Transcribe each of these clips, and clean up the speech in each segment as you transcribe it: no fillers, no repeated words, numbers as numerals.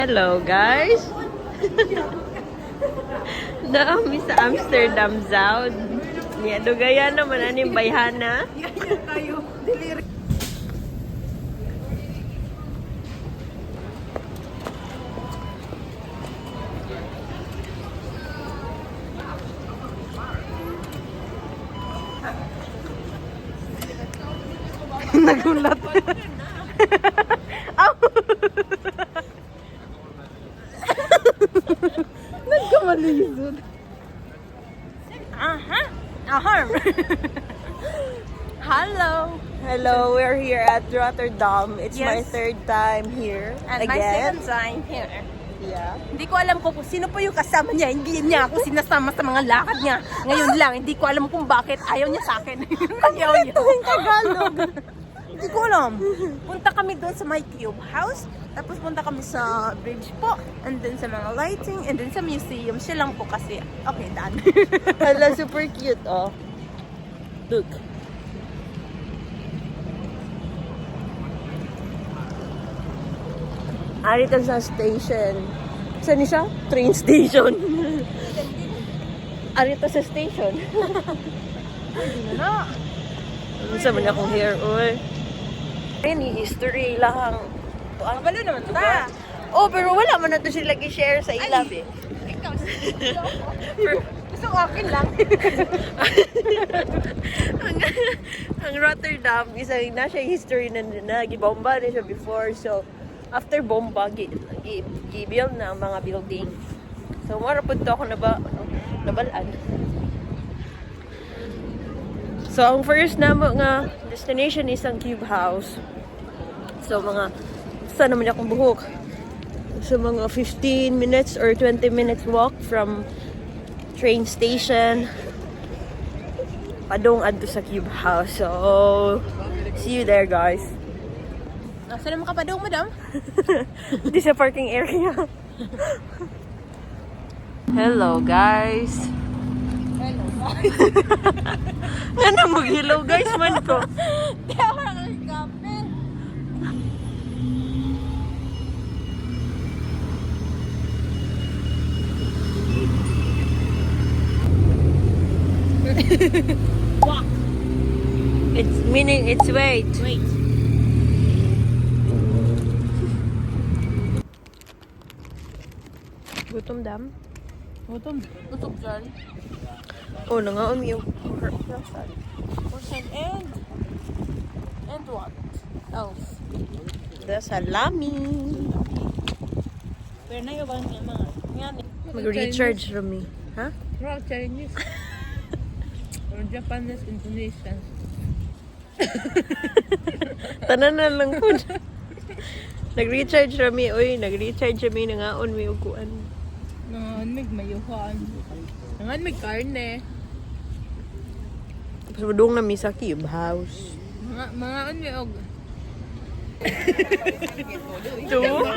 Hello guys! Naami sa Amsterdam Zout. Niya dugaya naman aning bayhana. Kayo, delivery. Nagulat. Aw! Nagkamalisod. Aha! Hello! Hello, we're here at Rotterdam. It's my Yes. third time here. And my second time here. Yeah. Hindi ko alam kung sino po yung kasama niya. Hindi niya ako sinasama sa mga lakad niya. Ngayon lang, hindi ko alam kung bakit ayaw niya sa akin. Ayaw niya. Tagalog. Hindi ko alam. Punta kami doon sa my cube house. Tapos punta kami sa bridge po. And then sa mga lighting. And then sa museum. Siya lang po kasi. Okay, done. Hala, super cute, oh. Look. Aritan sa station. Saan ni siya? Train station. Arito sa station. Ano? Sa man akong hair, oy. Any history lang. Ang Kabalo naman ito. Oh, pero wala man na to sila i-share sa ilab eh. Ikaw. Gusto ko akin lang. ang Rotterdam isa na siya history na gibomba na siya before, so after bomba gibuild na ang mga building, so mara pud to ako nabalaan. So ang first namo nga destination is ang Cube House. So mga saan naman akong buhok, so mga 15 minutes or 20 minutes walk from train station padung adto sa Cube House. So see you there, guys. Saan naman ka pa daw, madam? Di sa parking area. Hello, guys. Hello, guys. Ano mo hello, guys man ko? Di ako nakakapin. Walk. It's meaning it's wait. Wait. Gutom dam. Gutom dyan. Oh, nangaon yung Portion and what else? the salami. Pero na yung bang mga yan. Mag-recharge rami. Ha? Rock Chinese. Or Japanese, Indonesian. Tanan na lang po. Nag-recharge rami. Uy, nag-recharge rami. Nangaon may uguan. Nanganmig mayuhan. Nanganmig karne. Tapos madung na mi sa Cube House. Mga may og. Two.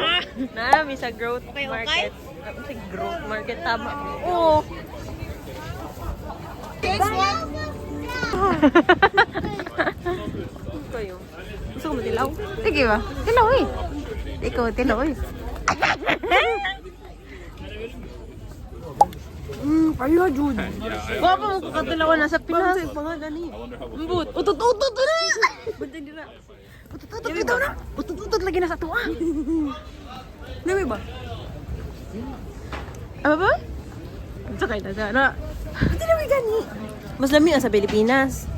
Na, mi sa growth market. Sa growth market, tama. Oo. Kayo. Gusto ko matilaw? Sige ba? Tilaw eh. Ikaw, tilaw eh. Kaya, Jude. Guwapo mo kakatilawan na sa Pinas. Pangalan ni. Mbut. Utut-utut na. Bantay nila. Utut-utut bitaw na. Utut-utut lagi na sa tuwa. Nabi ba? Ano ba? Sakay na sana. Hindi na may gani. Mas lami ang sa Pilipinas.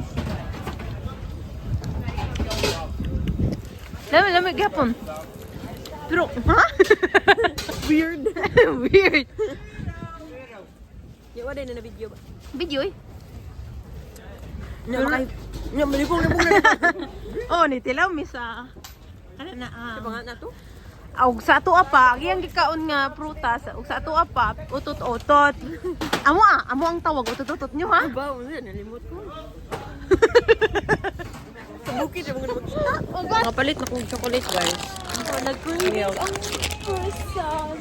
Lami gapon. Pero, ha? Weird. Weird. Yawa din na video ba? Video eh. Na makay... Na malipong. Oh, nitilaw mi sa ano na Sa pangalan na to? og sa ato apa, giyang gikaon nga prutas, og sa ato apa, utot-utot. Amo ang tawag utot-utot nyo ha? Ba, nalimot ko. Sa bukid yung mga nakakita. Nakapalit na kong chocolate, guys. Nag-create ang person.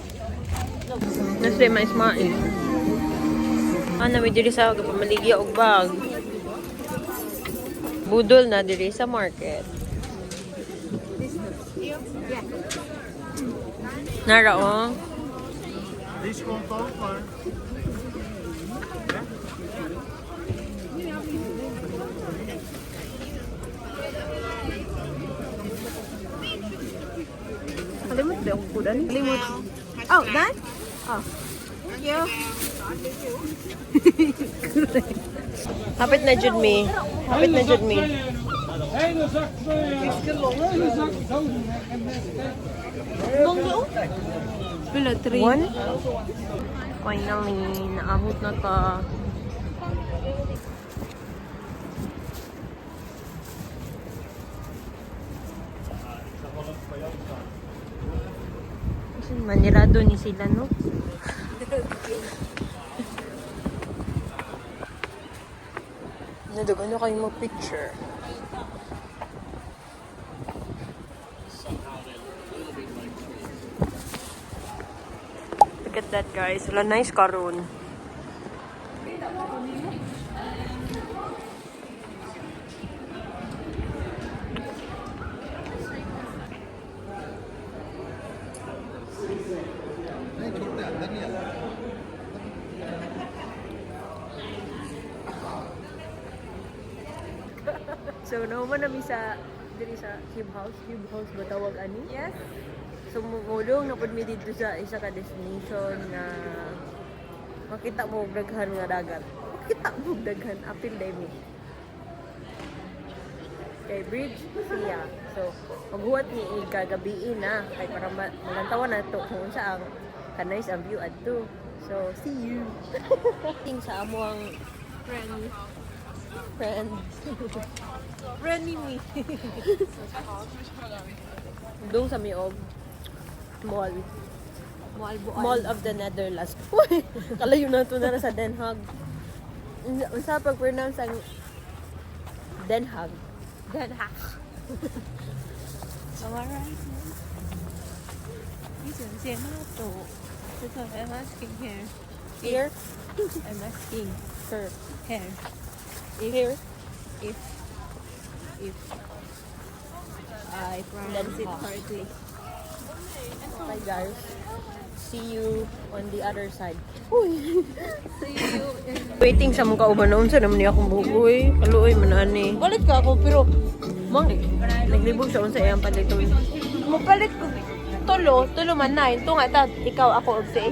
Nasa may smile. Ano, may diri sa pamaligya og bag. Budol na diri sa market. Nara, oh. This komt ook maar. Kalimut ba yung kuda ni? Kalimut. Oh, that? Oh. Thank you. Hapit na jud me. Hapit na jud me. Hele zak, hele zak zouden. Monggo? Pila, 3. One. Finally, naabot na ta. Manirado ni sila, no? Nadugan na kayo mo picture. Look at that, guys. Wala nice karon. So, nauman namin sa diri sa Cube House. Cube House ba tawag ani? Yes. So, mulong na pud mi dito sa isa ka destination na makita mo og daghan nga dagat. Makita mo og daghan apil day mi. Kay Bridge siya. So, maghuwat ni kagabi na kay para malantawan na to kung unsa ang kanais ang view adto. So, see you. Ting sa amo ang friend. Friendly me. Doon sa Miob Mall. Mall of the Netherlands. Kalayo na ito na sa Den Haag. Unsa pag-pronounce ang Den Haag? Den Haag. Alright. Listen, say to. That's what I'm asking here. Here? I'm asking Sir. here. Here? If I pronounce it correctly. Hi guys. See you on the other side. See you in... Waiting sa mong kauban noon sa naman niya akong bugoy. Kaluoy manani. Palit ka ako, pero Mang, naglibog siya unsa iyang paliton. mapalit ko. Tulo man na. Ito nga, ikaw ako og 6.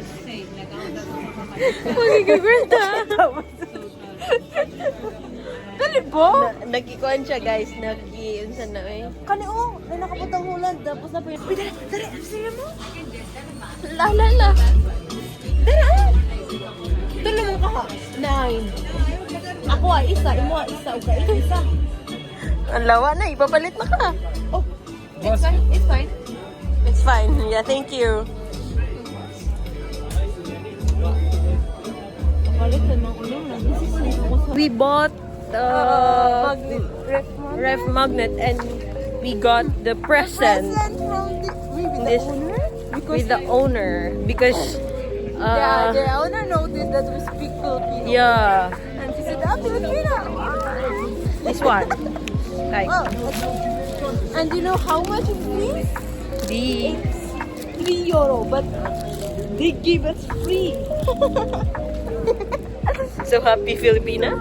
Magigigwenta. Dali po? Nagkikuan siya guys. Nag-iunsan na eh. Kani o, may nakaputang hulan. Tapos na po yun. Uy, dali, sila mo? La. Dali, tulo mo ka ha? 9. Ako ay isa, imo ay isa, ug ikaw isa. Ang lawa na, ipapalit na ka. Oh, it's fine, it's fine. It's fine. Yeah, thank you. Palit ka mga uling lang. This is We bought ref magnet and we got the present this with the owner because yeah, the owner noticed that we speak Filipino. yeah, And she said, ah, Filipino. this one like Oh. And you know how much it is? the €3, but they give us free. so happy Filipina.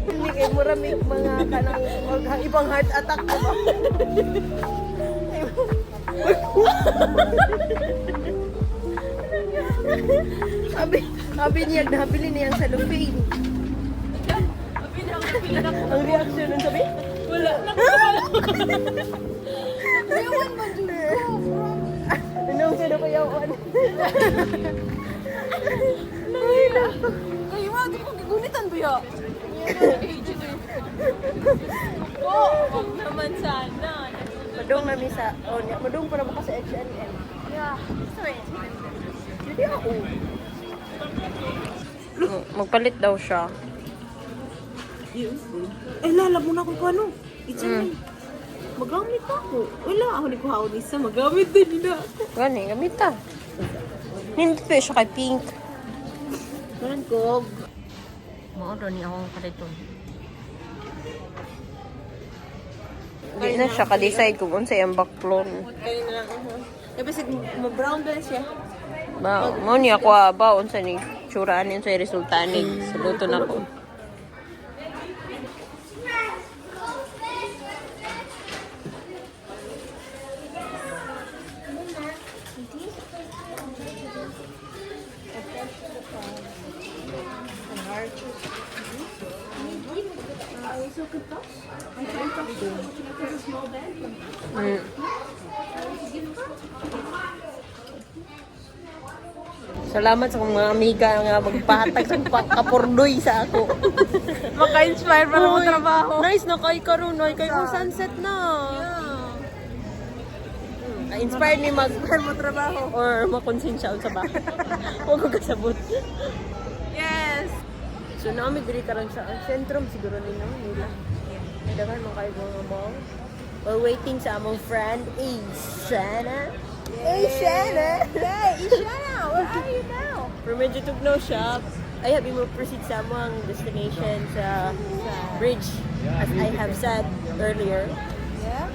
Hindi kayo maraming mga kanang ibang heart attack ko ba? Sabi niya nabili niya ang cellophane. Ang reaction nun sabi? Wala. Ewan man dyan ko. Anong sino ko yawan? Nangila. Kayo nga, di ko gigunitan ba ya? Wag naman sana. Madung na misa. Oh, madung para maka sa H&M. Yeah. Hindi ako. Magpalit daw siya. Eh, lala mo na kung paano. Magamit ako. Wala ako ni kuhaon isa. Magamit din na ako. Gani, gamit ta. Hindi pa siya kay pink. Karan ko. Mauro ni akong kaliton. Hindi na siya ka-decide kung unsa yung backplone. Kaya na lang. Kasi ma-brown ba siya? Ba, mo niya ko baon sa ni tsuranin sa resulta ni sa luto na ko. Mm. Salamat sa mga amiga nga magpahatag sa kapurdoy sa ako. Maka-inspire para Uy, magtrabaho. Nice na kay karon, ay kay mo sunset na. Inspired ni mag Mo trabaho. or makonsensya sa ba. Huwag ko kasabot. Yes. So namin diri karon sa sentrum siguro ninyo nila. Dagan mo kayo mga mall. We're waiting sa among friend Ishana. Ishana! Hey, Ishana, where are you now? Pero medyo tugnaw siya. I have mo proceed sa among destination sa bridge as I have said earlier. Yeah.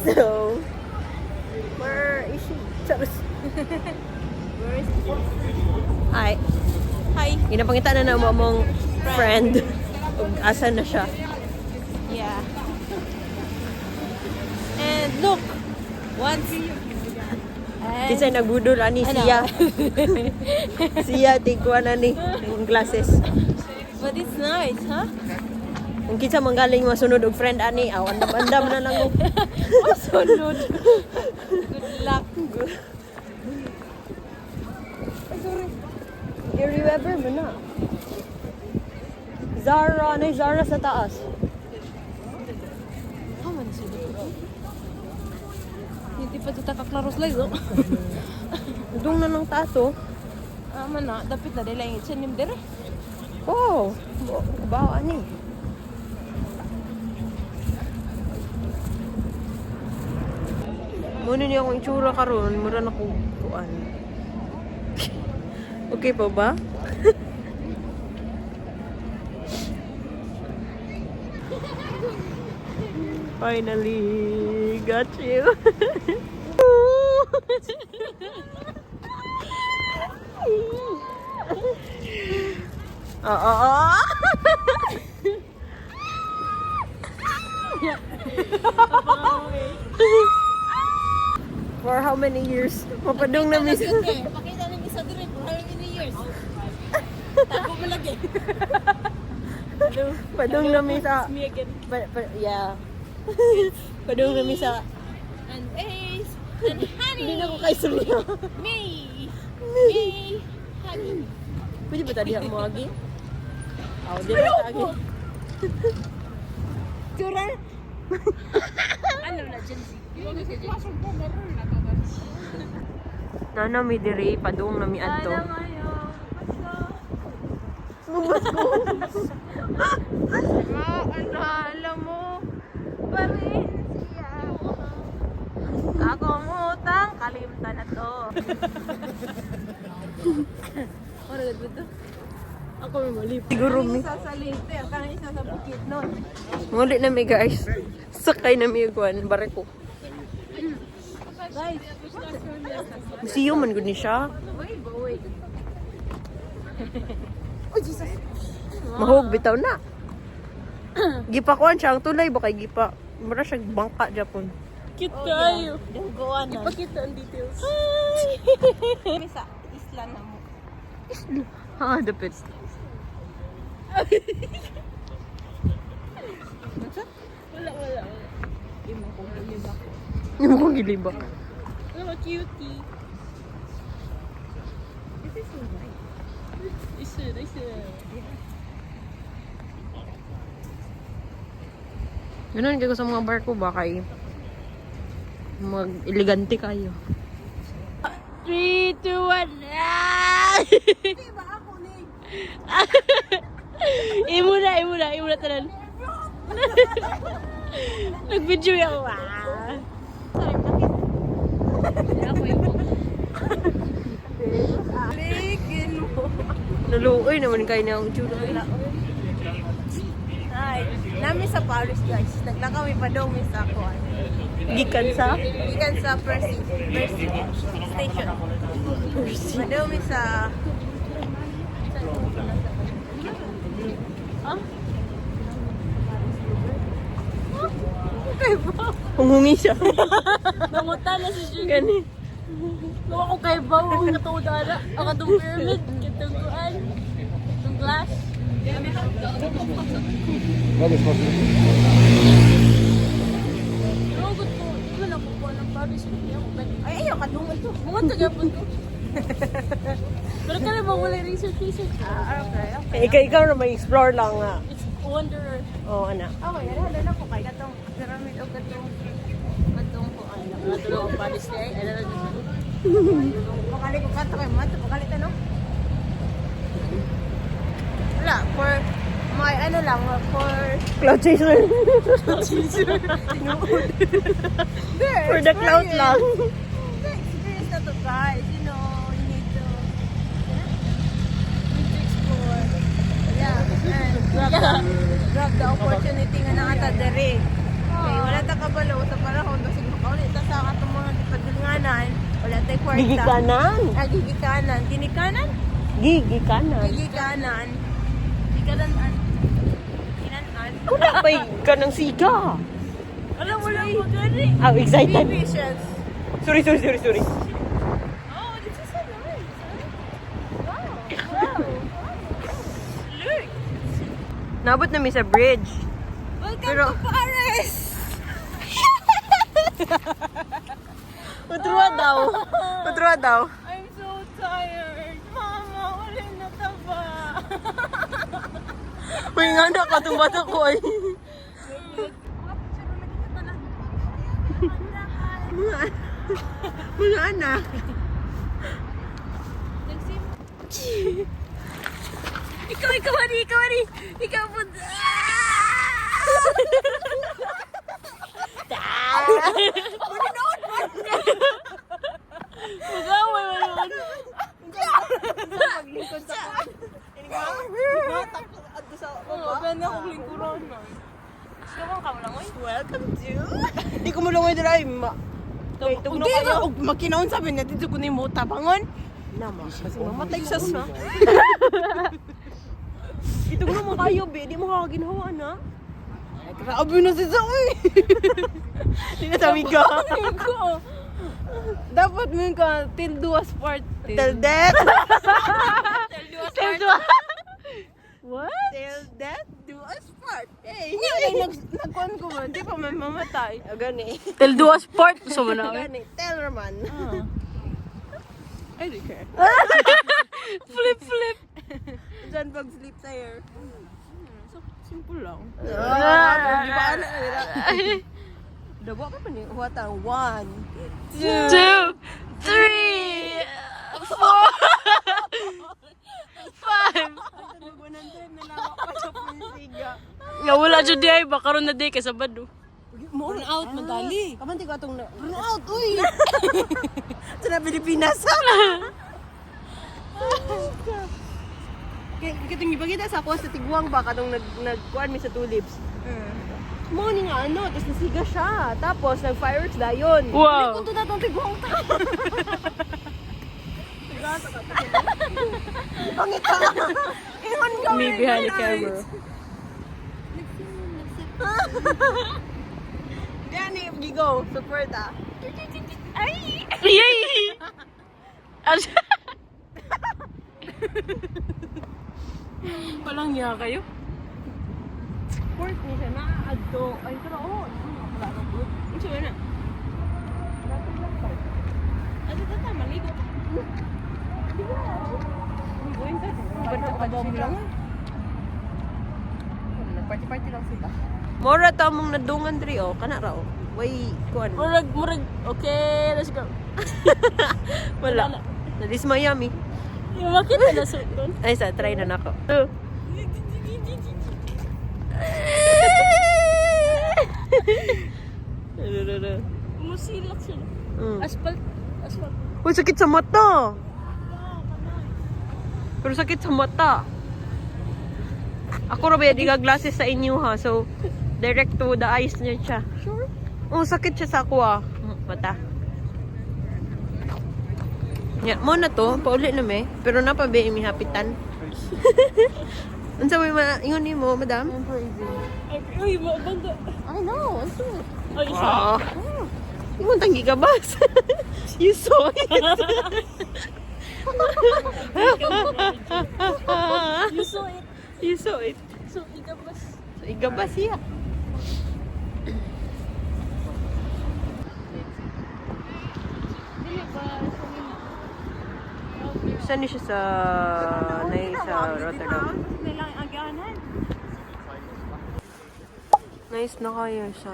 So, where is she? Charot. Where is Hi. Hi. Ginapangita na mo among friend. Ug asa na siya. Yeah. And look, once. Kisay nagbudol ani Ano? siya. Siya tigwa na ni yung glasses. But it's nice, huh? Kung kinsa manggaling masunod og friend ani, andam-andam na lang mo. Sunod. Good luck. You remember mo na. Zara, ano yung Zara sa taas? Haman sila. Hindi pa ito takaklaros lang, no? Doon na ng taas, oh. Aman na, dapat na nila yung itsanim dire. Oh, bawa ani. Muna niya akong itsura karon, mura na kong kuan. Okay pa ba? Finally, got you. Oo. For how many years? Mapadong na miss. Pakita ng isa dire for how many years? Tago mo lagi. Padong na miss. Me again. Yeah. Padong na miss. And Ace. And Honey. Hindi na ko kay Suliyo. Me. Me. Honey. Pwede ba tadi mo agi? Oh, di na agi. Tura. Ano na, Gen Z? Nana mi diri padung na mi adto. Alam mo, parin siya. Akong utang, kalimtan na to. Ano na dito? Ako mali. Siguro mi. Isa sa lente, ang isa sa bukid nun. Muli na mi guys. Sakay na mi kuan barko. Guys, Museum man gud ni siya. wait. Oh, Jesus. Mahog bitaw na. Gipa kuan siya ang tulay ba kay gipa. Mura siya bangka Japon. Cute tayo. Dunggoan na. Ipakita ang details. Hi! Kami sa isla na mo. Ha, dapit. Wala. Imo ko gilibak. Yung kong gilibak. Oh, cutie. This is so nice. Ganun kayo sa mga barko ba kay mag-elegante kayo. 3, 2, 1. Diba ako ni? Imo na tanan. Nag-video ako. Ligin mo. Naluoy naman kayo na ang tsura. Hi. Nami sa Paris guys. Naglakaw mi pa daw mi sa kuan. Gikan sa? Gikan sa Percy Station. Padaw mi sa Hungungi siya. Nangutan na si Jun. Gani. Nawa ko kay Baw, ang katuod ala. Ang katong pyramid, katong kuan. Katong glass. Pero good ko, di ba nakukuha ng Paris? Hindi ako pwede. ay ayaw kadungan to. Mga tagapon ko. Pero ka na ba wala research? Okay. Ikaw na may explore lang nga. It's wanderer. Oo, anak. Okay, halo na ko kay katong pyramid o katong kuan. Nakatulong ang Paris niya. Ano na dito? Pakali ko kato kay mo, pakali ta no. Wala, for my ano lang, for Cloud chaser. For the cloud lang. experience na to guys, you know, you need to explore. Yeah, and grab the opportunity nga nakata dere. Okay, wala ta kabalo sa panahon basig makaulit ta sa atong mga padulnganan. Wala tay kwarta. Gigikanan. Gigikanan. Ginikanan? Gigikanan. Gigikanan. Gikanan. Ginanan. Wala pa'y ka ng siga. Alam mo lang mo gani. I'm excited. Be patient. Sorry. Oh, this is so nice. Wow. Look. Nabot namin sa bridge. Welcome Pero- to Paris. Utrua daw. I'm so tired. Mama, uli na taba. Uy nga na, katong bata ko ay. Mga anak. Ikaw, Ari. Ikaw po. Magaway mo naman. Oo, ganda kong lingkuran na. Welcome to... Di ko mulungoy dira ay ma... Wait, tugno Hindi kayo. na, magkinaon sabi na dito ko ni mo tabangon. Nama. Kasi Mamatay siya sa. Itugno mo kayo, be. Di mo kakaginhawa na. Grabe na si Zoe. Di na sabi ka. ko. Dapat mo ka till duas part. Till death. Till duas. What? Till death do us part. Hey, hindi nagkuhan ko ba? Di pa may mamatay. O, gani. Till duas part. So mo na. Gani. Tell Roman. I don't care. Flip. Diyan pag sleep sa'yo. Simple lang. Di ba ano? Dawa ka pa ni. Wata. 1, 2. 2, 3, 4, 5. Nga wala dyan di ay. Baka ron na di kay Sabado. Burn out, madali. Kamanti ko atong... Burn out, uy! Sa na Pilipinas. Kiting ipakita sa ako sa Tigwang ba katong nagkuan mi sa tulips. Mo ni nga ano, tapos nasiga siya. Tapos nag-fireworks dayon. Wow. Kunto na tong Tigwang ta. Pangita. Ingon ka. Me behind the camera. Diyan ni Gigo, support ah. Yay! Walang niya kayo. Support ni siya na adto. Ay pero oh, wala na po. Unsa na? Ano ito ta, maligo. Padom lang. Party lang sila. Mora ta mong nadungan diri oh, kana ra oh. Way kuan. Murag. Okay, let's go. Wala. Nadis Miami. Yung makita na suit doon. Ay sa try na nako. Musilak siya. Asphalt. Uy, sakit sa mata. Pero sakit sa mata. Ako ra ba di ka glasses sa inyo ha. So direct to the eyes niya siya. Sure. Oh, sakit siya sa ako ah. Mata. Ya, mo na to, pauli na me. Pero napabi imihapitan. Unsa may ingon nimo, madam? I'm crazy. Uy, mabanda. I know. Let's do it. Ay, isa. Ah. Ingon tang gigabas. You saw it. You saw it. You saw it. So, igabas. So, igabas siya. Dili ba? Saan ni siya sa sa Rotterdam? Nilang agyanan. Nice na kayo sa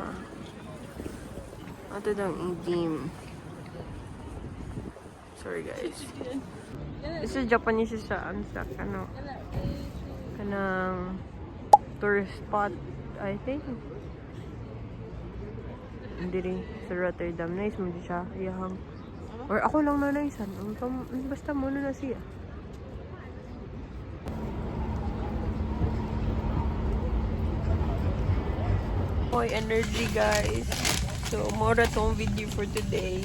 ato dang idim. Sorry guys. This is Japanese sa kanang tourist spot, I think. Hindi rin sa Rotterdam. Nice mo di siya. Iyahang. Or ako lang na naisan. Basta muna na siya. Hoy, energy guys. So, more tong video for today.